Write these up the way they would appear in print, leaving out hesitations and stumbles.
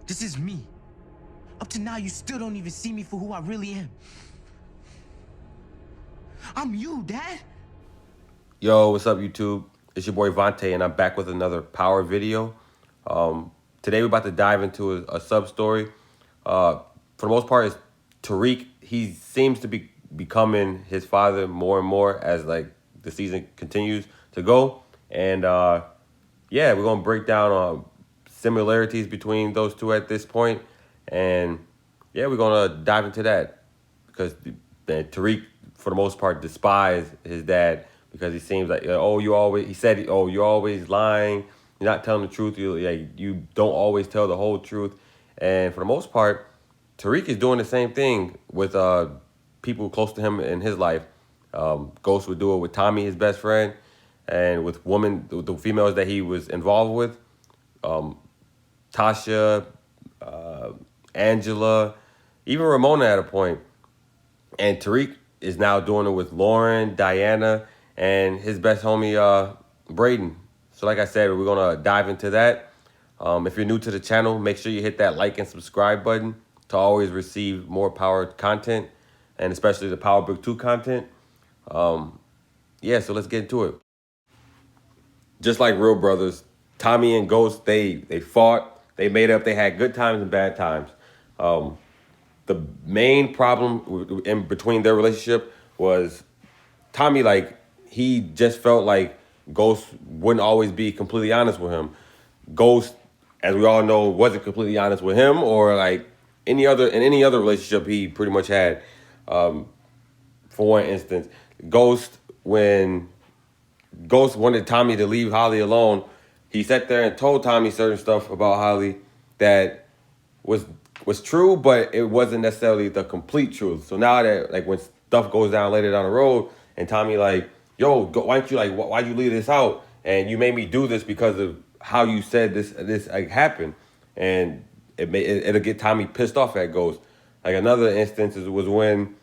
This is me. Up to now, you still don't even see me for who I really am. I'm you, Dad. Yo, what's up, YouTube? It's your boy Vontae, and I'm back with another power video. Today we're about to dive into a sub story. For the most part, it's Tariq. He seems to be becoming his father more and more as like the season continues to go. And yeah, we're gonna break down similarities between those two at this point, and yeah, we're gonna dive into that because Tariq, for the most part, despised his dad because he seems like, oh, you always, he said, oh, you're always lying, you're not telling the truth, you don't always tell the whole truth. And for the most part, Tariq is doing the same thing with people close to him in his life. Ghost would do it with Tommy, his best friend, and with the females that he was involved with, Tasha, Angela, even Ramona at a point. And Tariq is now doing it with Lauren, Diana, and his best homie, Braden. So like I said, we're going to dive into that. If you're new to the channel, make sure you hit that like and subscribe button to always receive more power content, and especially the Power Book 2 content. Yeah, so let's get into it. Just like real brothers, Tommy and Ghost, they fought, they made up, they had good times and bad times. The main problem in between their relationship was Tommy, like, he just felt like Ghost wouldn't always be completely honest with him. Ghost, as we all know, wasn't completely honest with him, or like any other relationship he pretty much had. For one instance, when Ghost wanted Tommy to leave Holly alone, he sat there and told Tommy certain stuff about Holly that was true, but it wasn't necessarily the complete truth. So now that, like, when stuff goes down later down the road, and Tommy like, yo, why don't you, like, why'd you leave this out? And you made me do this because of how you said this like happened, and it'll get Tommy pissed off at Ghost. Like, another instance was when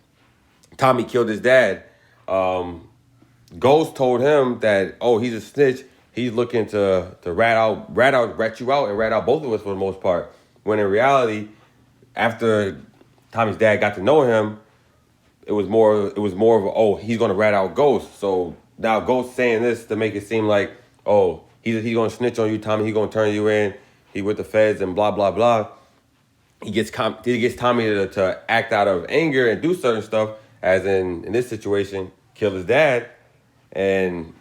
Tommy killed his dad. Ghost told him that, oh, he's a snitch. He's looking to rat you out and rat out both of us for the most part. When in reality, after Tommy's dad got to know him, it was more of a, he's gonna rat out Ghost. So now Ghost saying this to make it seem like, oh, he's gonna snitch on you, Tommy. He's gonna turn you in. He with the feds and blah blah blah. He gets Tommy to act out of anger and do certain stuff, as in this situation, kill his dad, and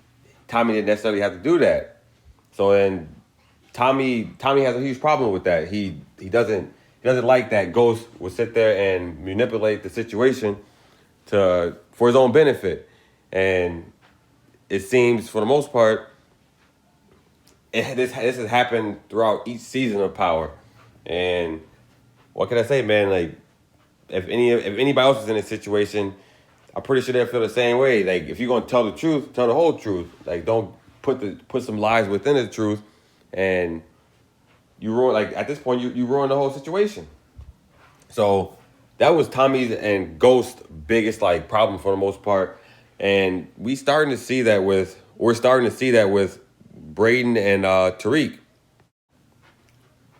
Tommy didn't necessarily have to do that. So then Tommy has a huge problem with that. He doesn't like that Ghost would sit there and manipulate the situation for his own benefit. And it seems, for the most part, this has happened throughout each season of Power. And what can I say, man? Like, if anybody else is in this situation, I'm pretty sure they'll feel the same way. Like, if you're gonna tell the truth, tell the whole truth. Like, don't put some lies within the truth, and you ruin, like, at this point you ruin the whole situation. So that was Tommy's and Ghost's biggest, like, problem for the most part. And we're starting to see that with Braden and Tariq.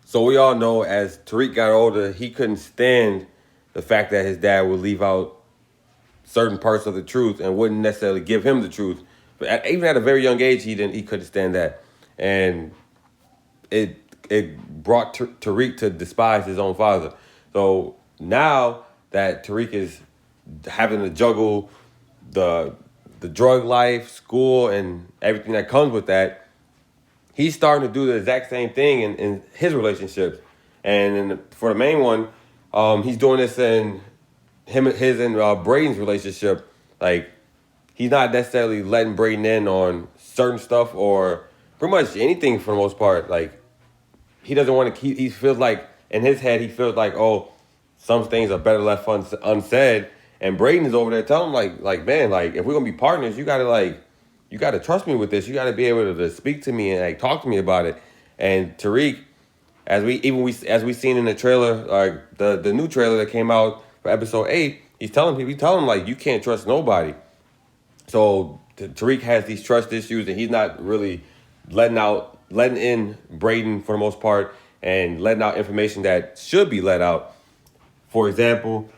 So we all know, as Tariq got older, he couldn't stand the fact that his dad would leave out certain parts of the truth and wouldn't necessarily give him the truth. But even at a very young age, he couldn't stand that. And it brought Tariq to despise his own father. So now that Tariq is having to juggle the drug life, school, and everything that comes with that, he's starting to do the exact same thing in his relationships. And for the main one, he's doing this in his and Braden's relationship. Like, he's not necessarily letting Braden in on certain stuff, or pretty much anything for the most part. Like, he doesn't want to he feels like, in his head, he feels like, oh, some things are better left unsaid. And Braden is over there telling him, like, man, like, if we're gonna be partners, you gotta trust me with this. You gotta be able to speak to me and, like, talk to me about it. And Tariq, as we seen in the trailer, like the new trailer that came out for episode 8, he's telling him, like, you can't trust nobody. So Tariq has these trust issues, and he's not really letting in Braden for the most part. and letting out information that should be let out. For example,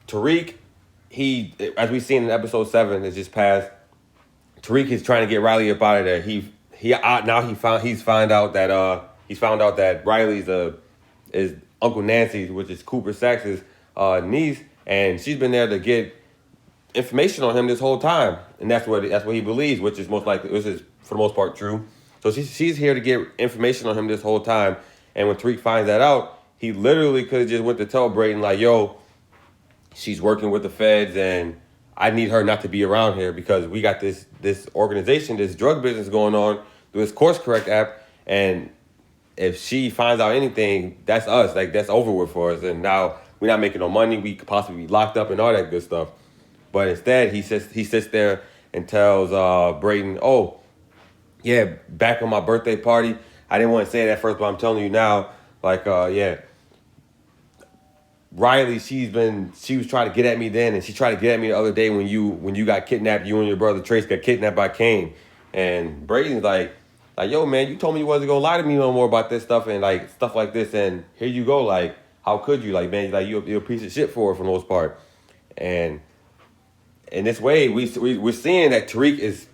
Tariq, as we seen in episode 7 that just passed, Tariq is trying to get Riley up out of there. He's found out that Riley's is Uncle Nancy's, which is Cooper Sax's niece, and she's been there to get information on him this whole time, and that's what he believes, which is for the most part true. So she's here to get information on him this whole time, and when Tariq finds that out, he literally could have just went to tell Brayden like, "Yo, she's working with the feds, and I need her not to be around here because we got this organization, this drug business going on through this Course Correct app, and if she finds out anything, that's us. Like, that's over with for us, and now we're not making no money. We could possibly be locked up and all that good stuff." But instead, he sits there and tells Brayden, "Oh, yeah, back on my birthday party, I didn't want to say it at first, but I'm telling you now, like, yeah, Riley, she was trying to get at me then, and she tried to get at me the other day when you got kidnapped. You and your brother Trace got kidnapped by Kane." And Brayden's like, "Yo, man, you told me you wasn't gonna lie to me no more about this stuff and like stuff like this, and here you go. Like, how could you? Like, man, like you're a piece of shit for the most part." And in this way, we're seeing that Tariq is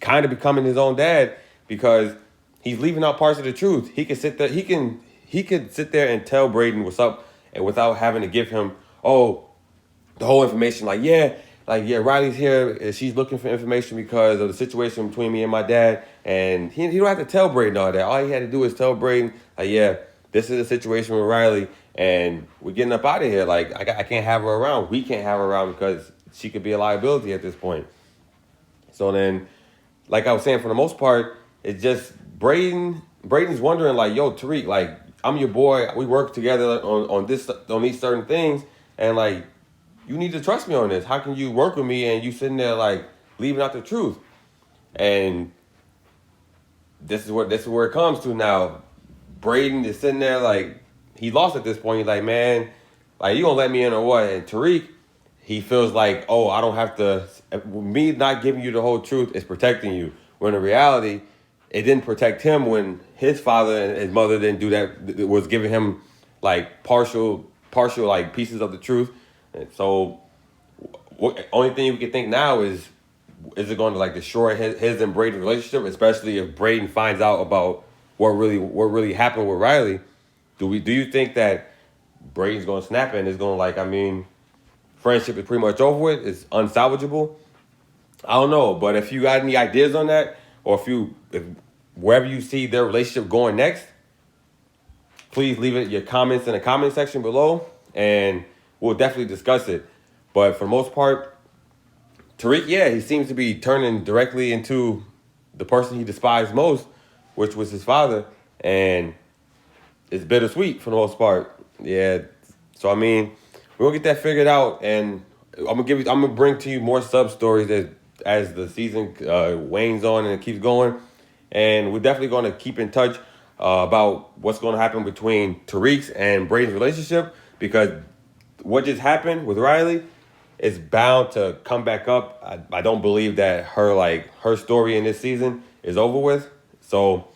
kind of becoming his own dad because he's leaving out parts of the truth. He can sit there. He could sit there and tell Brayden what's up, and without having to give him the whole information. Like yeah, Riley's here. And she's looking for information because of the situation between me and my dad, and he don't have to tell Brayden all that. All he had to do is tell Brayden, like, yeah, this is a situation with Riley, and we're getting up out of here. Like I can't have her around. We can't have her around because she could be a liability at this point. So then, like I was saying, for the most part, it's just Brayden's wondering, like, yo, Tariq, like, I'm your boy. We work together on these certain things, and like, you need to trust me on this. How can you work with me and you sitting there like leaving out the truth? And this is where it comes to now. Brayden is sitting there like he lost at this point. He's like, man, like, you gonna let me in or what? And Tariq, he feels like, oh, I don't have to. Me not giving you the whole truth is protecting you. When in reality, it didn't protect him when his father and his mother didn't do that. It was giving him like partial like pieces of the truth. And so, only thing we can think now is it going to like destroy his and Brayden's relationship, especially if Brayden finds out about what really happened with Riley? Do you think that Brayden's going to snap and it's going to like, I mean, friendship is pretty much over with? It's unsalvageable? I don't know, but if you got any ideas on that, or if wherever you see their relationship going next, please leave it your comments in the comment section below, and we'll definitely discuss it. But for the most part, Tariq, yeah, he seems to be turning directly into the person he despised most, which was his father, and it's bittersweet for the most part. Yeah, so I mean, we're gonna get that figured out, and I'm gonna bring to you more sub stories as the season wanes on and it keeps going, and we're definitely gonna keep in touch about what's gonna happen between Tariq's and Brayden's relationship, because what just happened with Riley is bound to come back up. I don't believe that her story in this season is over with. So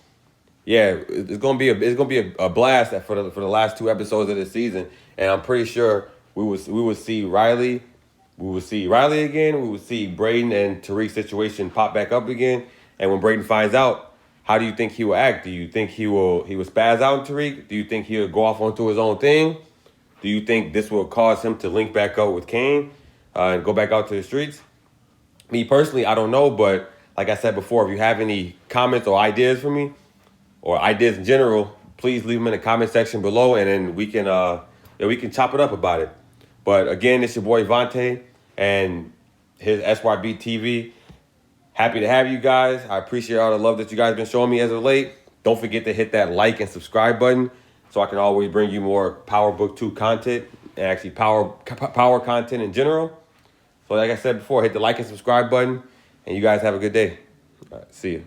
yeah, it's gonna be a blast for the last 2 episodes of this season, and I'm pretty sure we would see Riley. We would see Riley again. We would see Brayden and Tariq's situation pop back up again. And when Brayden finds out, how do you think he will act? Do you think he will spaz out on Tariq? Do you think he'll go off onto his own thing? Do you think this will cause him to link back up with Kane and go back out to the streets? Me personally, I don't know. But like I said before, if you have any comments or ideas for me, or ideas in general, please leave them in the comment section below, and then we can chop it up about it. But again, it's your boy Vontae and his SYB TV. Happy to have you guys. I appreciate all the love that you guys been showing me as of late. Don't forget to hit that like and subscribe button so I can always bring you more Power Book 2 content, and actually power content in general. So like I said before, hit the like and subscribe button, and you guys have a good day. All right, see you.